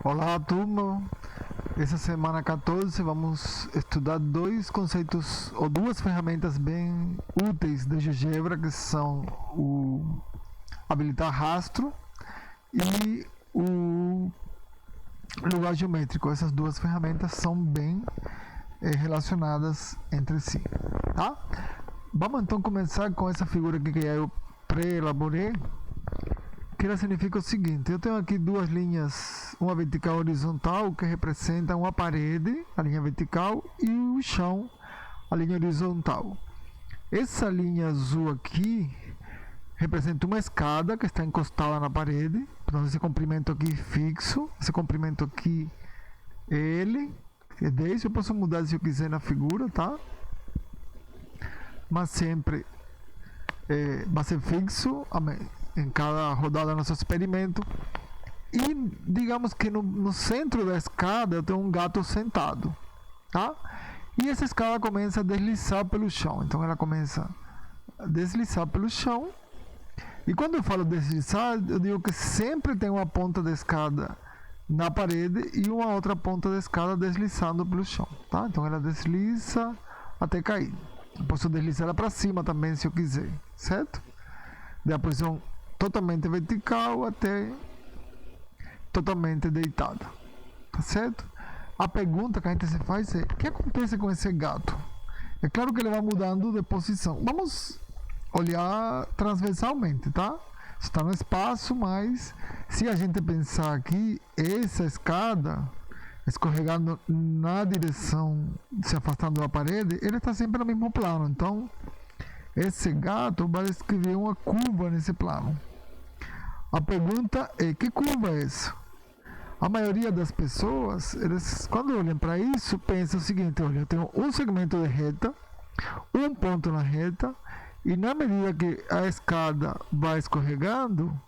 Olá, turma. Essa semana 14 vamos estudar dois conceitos ou duas ferramentas bem úteis de GeoGebra, que são o habilitar rastro e o lugar geométrico. Essas duas ferramentas são bem relacionadas entre si, tá? Vamos então começar com essa figura aqui que eu pré-elaborei, que ela significa o seguinte: eu tenho aqui duas linhas, uma vertical e horizontal, que representam uma parede, a linha vertical, e o chão, a linha horizontal. Essa linha azul aqui representa uma escada que está encostada na parede. Então esse comprimento aqui fixo, esse comprimento aqui ele é 10. Eu posso mudar se eu quiser na figura, tá? Mas sempre vai ser fixo em cada rodada do nosso experimento. E digamos que no centro da escada eu tenho um gato sentado, tá? E essa escada começa a deslizar pelo chão. Então ela começa a deslizar pelo chão. E quando eu falo deslizar, eu digo que sempre tem uma ponta da escada na parede e uma outra ponta da escada deslizando pelo chão, tá? Então ela desliza até cair. Eu posso deslizar ela para cima também, se eu quiser, certo? Da posição totalmente vertical até totalmente deitada, tá certo? A pergunta que a gente se faz é: o que acontece com esse gato? É claro que ele vai mudando de posição. Vamos olhar transversalmente, tá? Está no espaço, mas se a gente pensar aqui, essa escada escorregando na direção, se afastando da parede, ele está sempre no mesmo plano. Então esse gato vai escrever uma curva nesse plano. A pergunta é: que curva é essa? A maioria das pessoas, eles, quando olham para isso, pensam o seguinte: olha, eu tenho um segmento de reta, um ponto na reta, e na medida que a escada vai escorregando,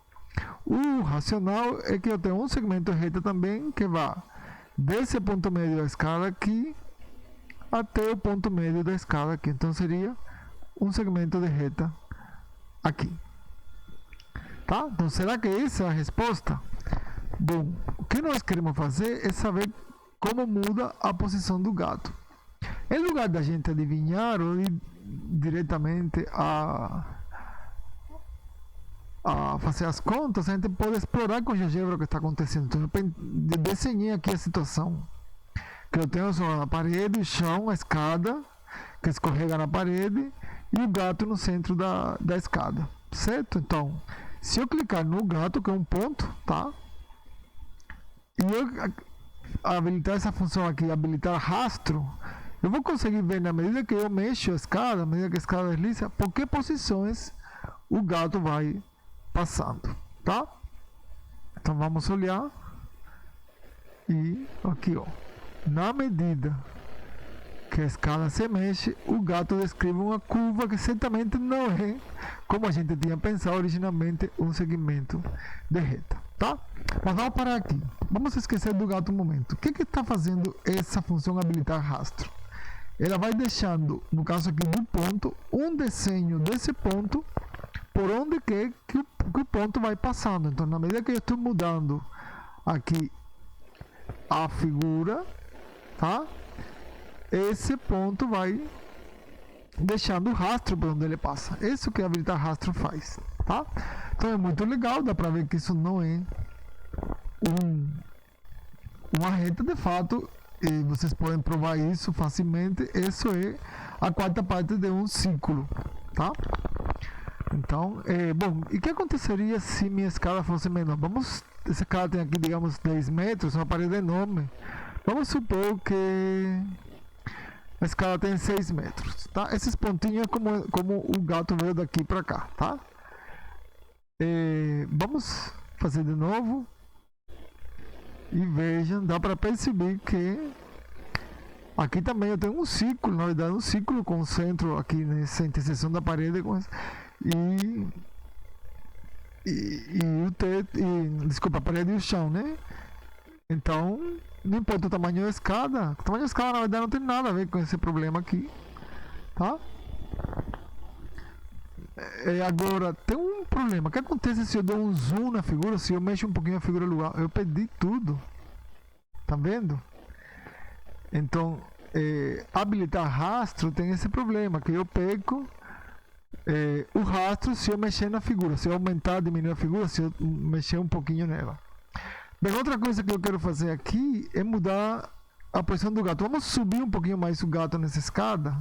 o racional é que eu tenho um segmento de reta também que vai desse ponto médio da escada aqui até o ponto médio da escada aqui. Então seria um segmento de reta aqui, tá? Então será que essa é a resposta? Bom, o que nós queremos fazer é saber como muda a posição do gato. Em lugar da gente adivinhar ou ir diretamente a fazer as contas, a gente pode explorar com o GeoGebra o que está acontecendo. Então eu desenhei aqui a situação que eu tenho só a parede, o chão, a escada que escorrega na parede e o gato no centro da escada, certo? Então, se eu clicar no gato, que é um ponto, tá? E eu habilitar essa função aqui, habilitar rastro, eu vou conseguir ver, na medida que eu mexo a escada, na medida que a escada desliza, por que posições o gato vai passando, tá? Então vamos olhar e aqui, ó, na medida que a escada se mexe, o gato descreve uma curva que certamente não é, como a gente tinha pensado originalmente, um segmento de reta, tá? Mas vamos parar aqui. Vamos esquecer do gato um momento. O que está fazendo essa função habilitar rastro? Ela vai deixando, no caso aqui do ponto, um desenho desse ponto por onde quer que o ponto vai passando. Então, na medida que eu estou mudando aqui a figura, tá? Esse ponto vai deixando o rastro por onde ele passa. Isso que habilitar rastro faz, tá? Então é muito legal, dá para ver que isso não é uma reta de fato, e vocês podem provar isso facilmente. Isso é a quarta parte de um círculo, tá? Então, bom, e o que aconteceria se minha escada fosse menor? Essa escada tem aqui, digamos, 10 metros, uma parede enorme. Vamos supor que a escada tem 6 metros, tá? Esses pontinhos é como o gato veio daqui para cá, tá? Vamos fazer de novo. E vejam, dá para perceber que aqui também eu tenho um círculo, na verdade um círculo com o centro aqui nessa interseção da parede e o teto, desculpa, a parede e o chão, né? Então, não importa o tamanho da escada. O tamanho da escada, na verdade, não tem nada a ver com esse problema aqui, tá? Agora, tem um problema. O que acontece se eu dou um zoom na figura, se eu mexo um pouquinho a figura no lugar? Eu perdi tudo. Tá vendo? Então, habilitar rastro tem esse problema, que eu perco o rastro se eu mexer na figura, se eu aumentar, diminuir a figura, se eu mexer um pouquinho nela. Bem, outra coisa que eu quero fazer aqui é mudar a posição do gato. Vamos subir um pouquinho mais o gato nessa escada,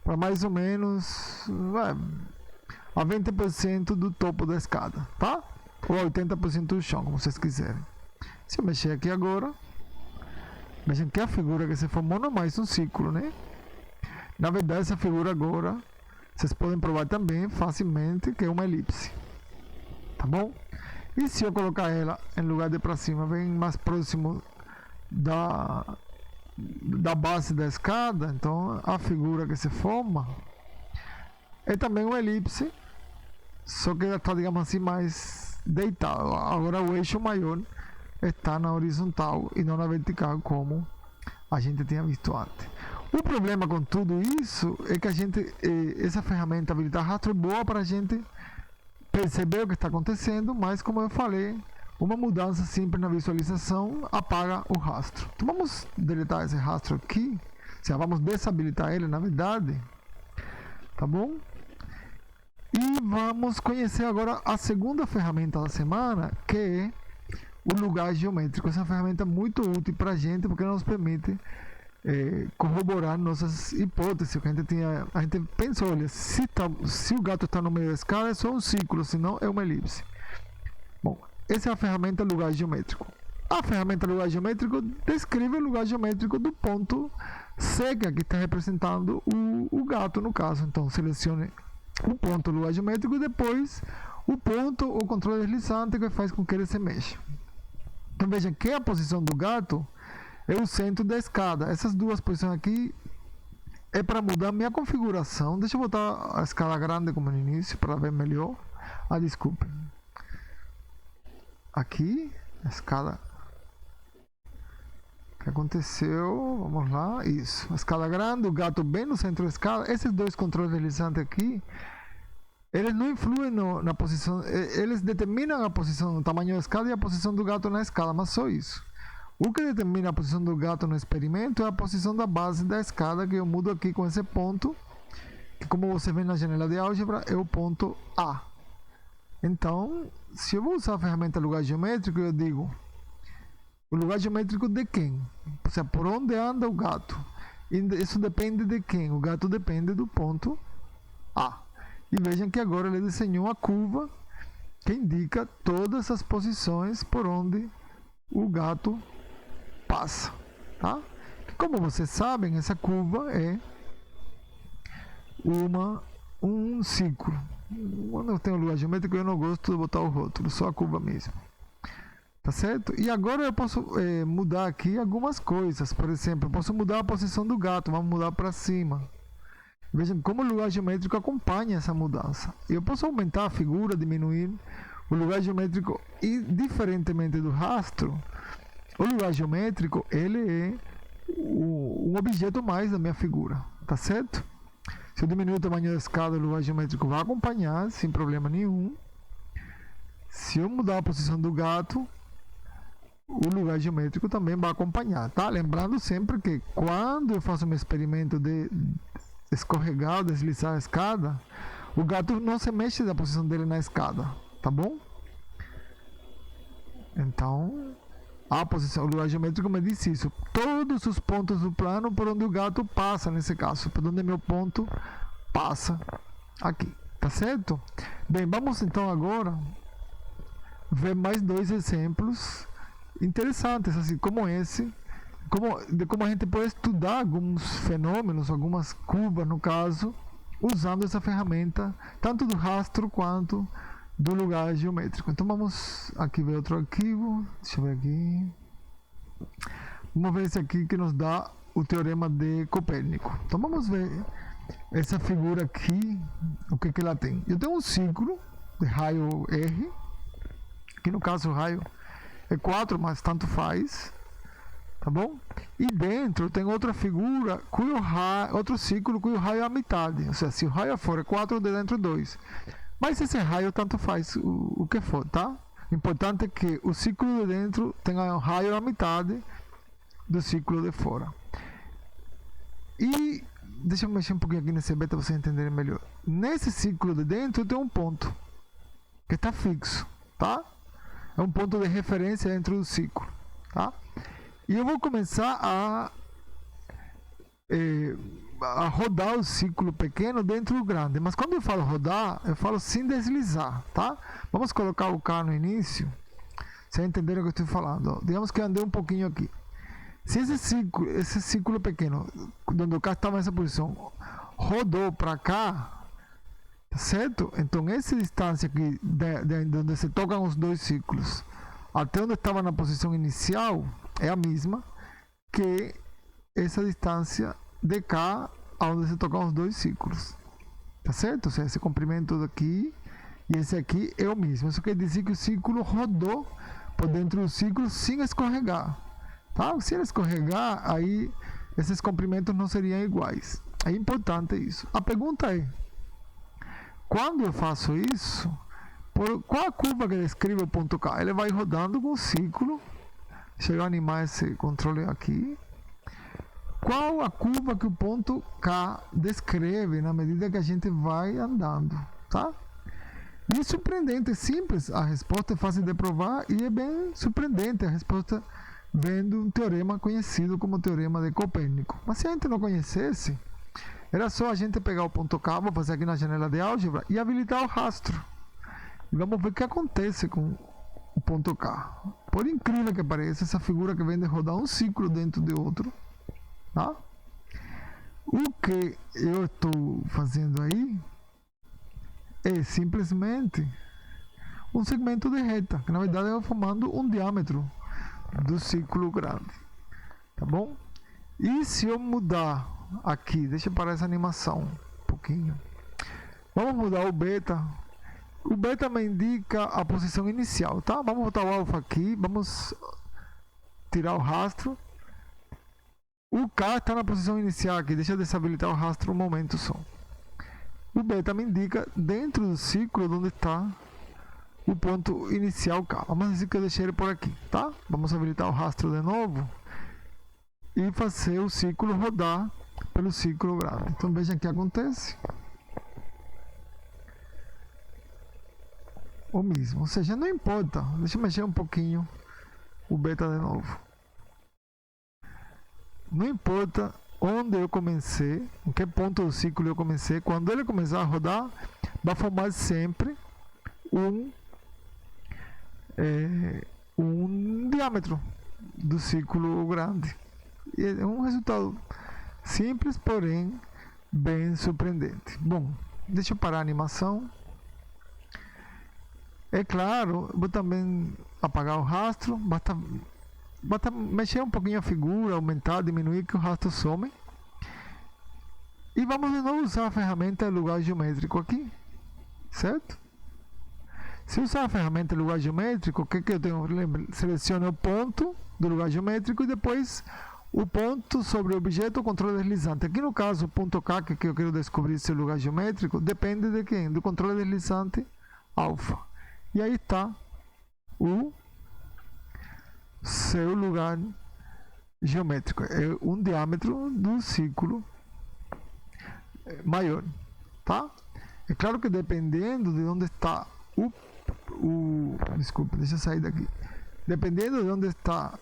para mais ou menos a 20% do topo da escada, tá? Ou 80% do chão, como vocês quiserem. Se eu mexer aqui agora, vejam que a figura que se formou não é mais um círculo, né? Na verdade, essa figura agora, vocês podem provar também facilmente que é uma elipse, tá bom? E se eu colocar ela em lugar de para cima, bem mais próximo da base da escada, então a figura que se forma é também uma elipse, só que ela está, digamos assim, mais deitada. Agora o eixo maior está na horizontal e não na vertical, como a gente tinha visto antes. O problema com tudo isso é que essa ferramenta habilitar rastro é boa para a gente perceber o que está acontecendo, mas como eu falei, uma mudança simples na visualização apaga o rastro. Então vamos deletar esse rastro aqui, vamos desabilitar ele, na verdade, tá bom? E vamos conhecer agora a segunda ferramenta da semana, que é o lugar geométrico. Essa ferramenta é muito útil para a gente, porque nos permite corroborar nossas hipóteses. A gente pensou, olha, se o gato está no meio da escada é só um círculo, senão é uma elipse. Bom, essa é a ferramenta lugar geométrico. A ferramenta lugar geométrico descreve o lugar geométrico do ponto C, que aqui está representando o gato no caso. Então selecione o ponto lugar geométrico e depois o ponto ou controle deslizante que faz com que ele se mexa. Então veja que a posição do gato é o centro da escada. Essas duas posições aqui é para mudar a minha configuração. Deixa eu botar a escala grande como no início para ver melhor. Desculpe. Aqui, a escala. O que aconteceu? Vamos lá. Isso. A escala grande, o gato bem no centro da escala. Esses dois controles deslizantes aqui, eles não influem na posição. Eles determinam a posição, o tamanho da escada e a posição do gato na escala, mas só isso. O que determina a posição do gato no experimento é a posição da base da escada, que eu mudo aqui com esse ponto, que como você vê na janela de álgebra, é o ponto A. Então, se eu vou usar a ferramenta lugar geométrico, eu digo o lugar geométrico de quem? Ou seja, por onde anda o gato. E isso depende de quem? O gato depende do ponto A. E vejam que agora ele desenhou uma curva que indica todas as posições por onde o gato passa, tá? Como vocês sabem, essa curva é um círculo. Quando eu tenho lugar geométrico, eu não gosto de botar o rótulo, só a curva mesmo, tá certo? E agora eu posso mudar aqui algumas coisas. Por exemplo, eu posso mudar a posição do gato, vamos mudar para cima. Vejam como o lugar geométrico acompanha essa mudança. Eu posso aumentar a figura, diminuir o lugar geométrico, e diferentemente do rastro, o lugar geométrico ele é um objeto mais da minha figura, tá certo? Se eu diminuir o tamanho da escada, o lugar geométrico vai acompanhar sem problema nenhum. Se eu mudar a posição do gato, o lugar geométrico também vai acompanhar, tá? Lembrando sempre que quando eu faço um experimento de escorregar ou deslizar a escada, o gato não se mexe da posição dele na escada, tá bom? Então, a posição, o lugar geométrico me diz isso. Todos os pontos do plano por onde o gato passa, nesse caso, por onde meu ponto passa aqui, tá certo? Bem, vamos então agora ver mais dois exemplos interessantes, assim como esse, como a gente pode estudar alguns fenômenos, algumas curvas no caso, usando essa ferramenta, tanto do rastro quanto do lugar geométrico. Então vamos aqui ver outro arquivo, deixa eu ver aqui, vamos ver esse aqui que nos dá o teorema de Copérnico. Então vamos ver essa figura aqui, o que ela tem. Eu tenho um círculo de raio R, que no caso o raio é 4, mas tanto faz, tá bom? E dentro tem outra figura, outro círculo cujo raio é a metade, ou seja, se o raio fora é 4, de dentro é 2. Mas esse raio tanto faz o que for, tá? O importante é que o círculo de dentro tenha um raio à metade do círculo de fora. E deixa eu mexer um pouquinho aqui nesse beta para vocês entenderem melhor. Nesse círculo de dentro tem um ponto que está fixo, tá? É um ponto de referência dentro do ciclo, tá? E eu vou começar a rodar o ciclo pequeno dentro do grande. Mas quando eu falo rodar, eu falo sem deslizar, tá? Vamos colocar o K no início. Vocês entenderam o que eu estou falando? Ó, digamos que eu andei um pouquinho aqui. Se esse ciclo pequeno, onde o K estava nessa posição, rodou para cá, certo? Então essa distância aqui, de onde se tocam os dois ciclos, até onde estava na posição inicial, é a mesma que essa distância de cá, onde se tocam os dois ciclos. Tá certo? Ou seja, esse comprimento daqui e esse aqui é o mesmo. Isso quer dizer que o ciclo rodou por dentro do ciclo sem escorregar. Tá? Se ele escorregar, aí esses comprimentos não seriam iguais. É importante isso. A pergunta é: quando eu faço isso, qual a curva que descreve o ponto K? Ele vai rodando com o ciclo. Deixa eu animar esse controle aqui. Qual a curva que o ponto K descreve na medida que a gente vai andando? Tá? E é surpreendente, é simples. A resposta é fácil de provar e é bem surpreendente a resposta, vendo um teorema conhecido como teorema de Copérnico. Mas se a gente não conhecesse, era só a gente pegar o ponto K, vou fazer aqui na janela de álgebra, e habilitar o rastro. E vamos ver o que acontece com o ponto K. Por incrível que pareça, essa figura que vem de rodar um ciclo dentro de outro, tá? O que eu estou fazendo aí é simplesmente um segmento de reta, que na verdade eu estou formando um diâmetro do ciclo grande, tá bom? E se eu mudar aqui, deixa eu parar essa animação um pouquinho, vamos mudar o beta. O beta me indica a posição inicial, tá? Vamos botar o alfa aqui, vamos tirar o rastro. O K está na posição inicial aqui, deixa eu desabilitar o rastro um momento só. O beta me indica dentro do ciclo onde está o ponto inicial K. Vamos dizer que eu deixei ele por aqui, tá? Vamos habilitar o rastro de novo e fazer o ciclo rodar pelo ciclo grande. Então veja o que acontece. O mesmo, ou seja, não importa. Deixa eu mexer um pouquinho o beta de novo. Não importa onde eu comecei, em que ponto do ciclo eu comecei, quando ele começar a rodar, vai formar sempre um diâmetro do ciclo grande. E é um resultado simples, porém bem surpreendente. Bom, deixa eu parar a animação. É claro, vou também apagar o rastro, basta mexer um pouquinho a figura, aumentar, diminuir, que o rastro some. E vamos de novo usar a ferramenta lugar geométrico aqui, certo? Se usar a ferramenta lugar geométrico, o que eu tenho? Seleciono o ponto do lugar geométrico e depois o ponto sobre o objeto ou controle deslizante. Aqui no caso, o ponto K, que eu quero descobrir se é o lugar geométrico, depende de quem? Do controle deslizante alfa. E aí está o seu lugar geométrico. É um diâmetro do círculo maior, tá? É claro que dependendo de onde está desculpa, deixa eu sair daqui. Dependendo de onde está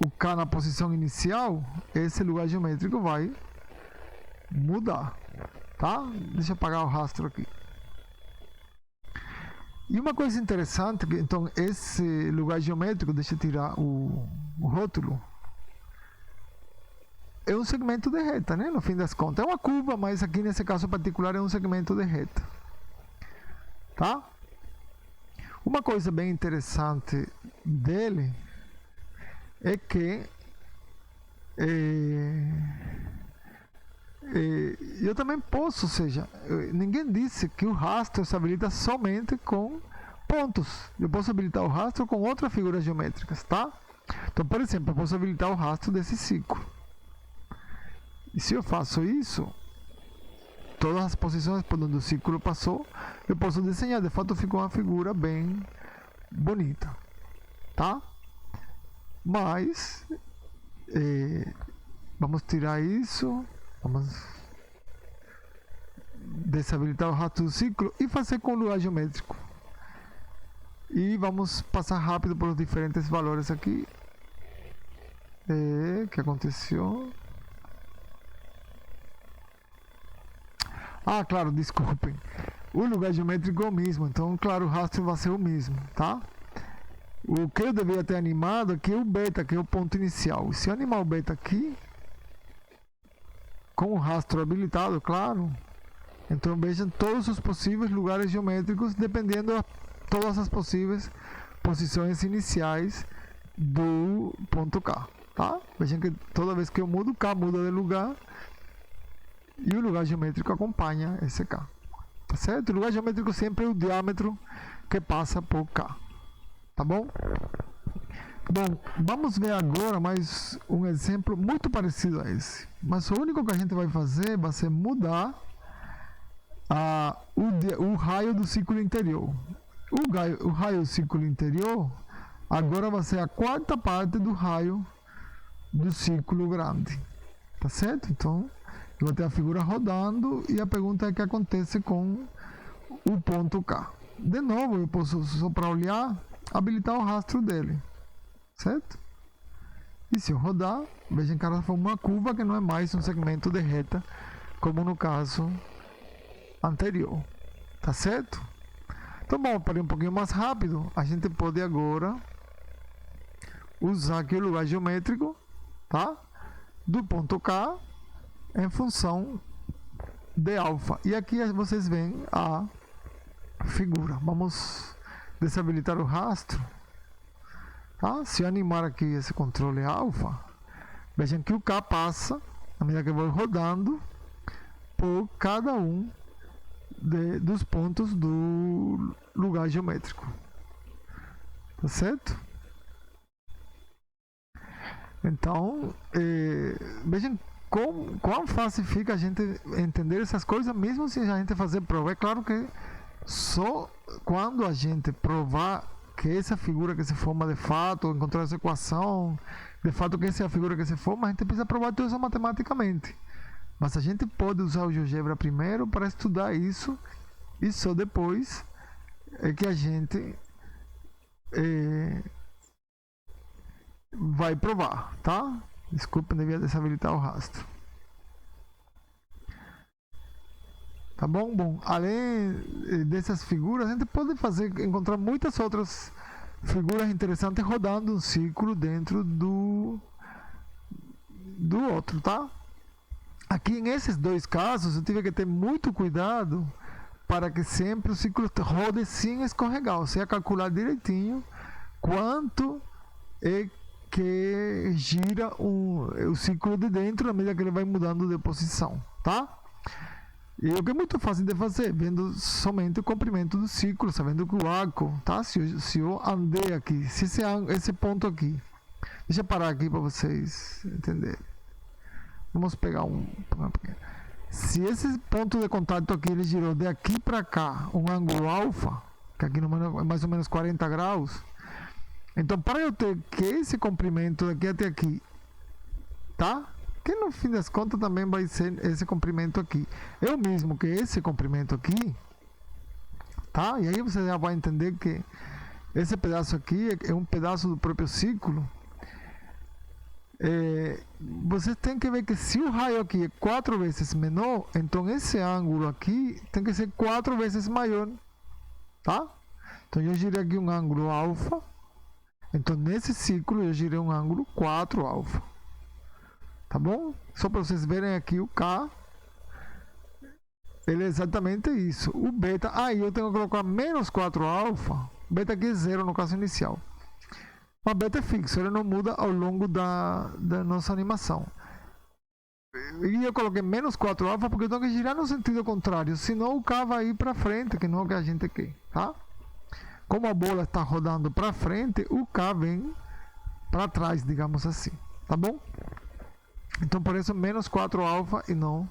o K na posição inicial, esse lugar geométrico vai mudar, tá? Deixa eu apagar o rastro aqui. E uma coisa interessante, então esse lugar geométrico, deixa eu tirar o rótulo, é um segmento de reta, né? No fim das contas, é uma curva, mas aqui nesse caso particular é um segmento de reta, tá? Uma coisa bem interessante dele é que eu também posso, ou seja, ninguém disse que o rastro se habilita somente com pontos. Eu posso habilitar o rastro com outras figuras geométricas, tá? Então, por exemplo, eu posso habilitar o rastro desse ciclo. E se eu faço isso, todas as posições por onde o ciclo passou, eu posso desenhar. De fato, ficou uma figura bem bonita, tá? Mas Vamos tirar isso. Vamos desabilitar o rastro do ciclo e fazer com o lugar geométrico. E vamos passar rápido por os diferentes valores aqui. Que aconteceu? Ah, claro, desculpem. O lugar geométrico é o mesmo, então, claro, o rastro vai ser o mesmo, tá? O que eu deveria ter animado aqui é o beta, que é o ponto inicial. Se eu animar o beta aqui, com o rastro habilitado, claro, então vejam todos os possíveis lugares geométricos, dependendo de todas as possíveis posições iniciais do ponto K, tá? Vejam que toda vez que eu mudo, K muda de lugar e o lugar geométrico acompanha esse K, tá certo? O lugar geométrico sempre é o diâmetro que passa por K, tá bom? Bom, vamos ver agora mais um exemplo muito parecido a esse, mas o único que a gente vai fazer vai ser mudar o raio do círculo interior. O raio do círculo interior agora vai ser a quarta parte do raio do círculo grande, tá certo? Então eu vou ter a figura rodando e a pergunta é o que acontece com o ponto K. De novo, eu posso, só para olhar, habilitar o rastro dele, certo? E se eu rodar, vejam que ela forma uma curva que não é mais um segmento de reta, como no caso anterior, tá certo? Então, bom, para ir um pouquinho mais rápido, a gente pode agora usar aqui o lugar geométrico, tá? Do ponto K em função de alfa. E aqui vocês veem a figura. Vamos desabilitar o rastro, tá? Se eu animar aqui esse controle alfa, vejam que o K passa, à medida que eu vou rodando, por cada um dos pontos do lugar geométrico, tá certo? Então, vejam quão fácil fica a gente entender essas coisas, mesmo sem a gente fazer prova. É claro que só quando a gente provar que essa figura que se forma de fato, encontrar essa equação, de fato que essa é a figura que se forma, a gente precisa provar tudo isso matematicamente. Mas a gente pode usar o GeoGebra primeiro para estudar isso, e só depois é que a gente vai provar, tá? Desculpa, devia desabilitar o rastro. Tá bom? Bom, além dessas figuras, a gente pode encontrar muitas outras figuras interessantes rodando um círculo dentro do outro, tá? Aqui nesses dois casos, eu tive que ter muito cuidado para que sempre o círculo rode sem escorregar. Ou seja, calcular direitinho quanto é que gira o círculo de dentro à medida que ele vai mudando de posição, tá? E o que é muito fácil de fazer, vendo somente o comprimento do círculo, sabendo que o arco, tá? Se eu andei aqui, se esse ponto aqui, deixa eu parar aqui para vocês entenderem. Vamos pegar se esse ponto de contato aqui ele girou de aqui para cá um ângulo alfa, que aqui é mais ou menos 40 graus, então para eu ter que esse comprimento daqui até aqui, tá? Que no fim das contas também vai ser esse comprimento aqui, é o mesmo que esse comprimento aqui, tá? E aí você já vai entender que esse pedaço aqui é um pedaço do próprio círculo. Você tem que ver que se o raio aqui é 4 vezes menor, então esse ângulo aqui tem que ser 4 vezes maior, tá? Então eu girei aqui um ângulo alfa, então nesse círculo eu girei um ângulo 4 alfa, tá bom? Só para vocês verem aqui o K, ele é exatamente isso. O beta, aí eu tenho que colocar menos 4 alfa, beta aqui é 0 no caso inicial. O beta é fixo, ele não muda ao longo da nossa animação. E eu coloquei menos 4 alfa porque eu tenho que girar no sentido contrário, senão o K vai ir para frente, que não é o que a gente quer, tá? Como a bola está rodando para frente, o K vem para trás, digamos assim, tá bom? Então por isso menos 4 alfa e não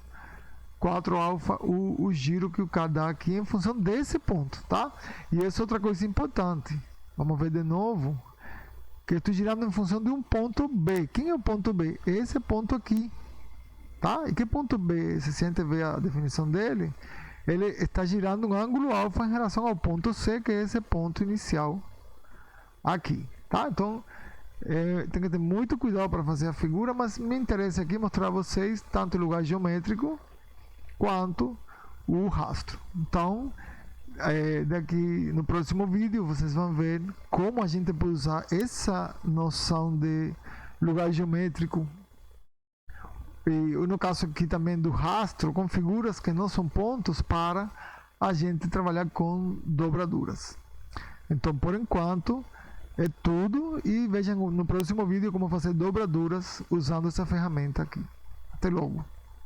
4 alfa o giro que o K dá aqui em função desse ponto, tá? E essa é outra coisa importante. Vamos ver de novo. que eu estou girando em função de um ponto B. Quem é o ponto B? Esse ponto aqui. Tá? E que ponto B, se você ver a definição dele, ele está girando um ângulo alfa em relação ao ponto C, que é esse ponto inicial aqui. Tá? Então, tem que ter muito cuidado para fazer a figura, mas me interessa aqui mostrar a vocês tanto o lugar geométrico quanto o rastro. Então, daqui no próximo vídeo vocês vão ver como a gente pode usar essa noção de lugar geométrico e no caso aqui também do rastro, com figuras que não são pontos, para a gente trabalhar com dobraduras. Então, por enquanto, é tudo, e vejam no próximo vídeo como fazer dobraduras usando essa ferramenta aqui. Até logo!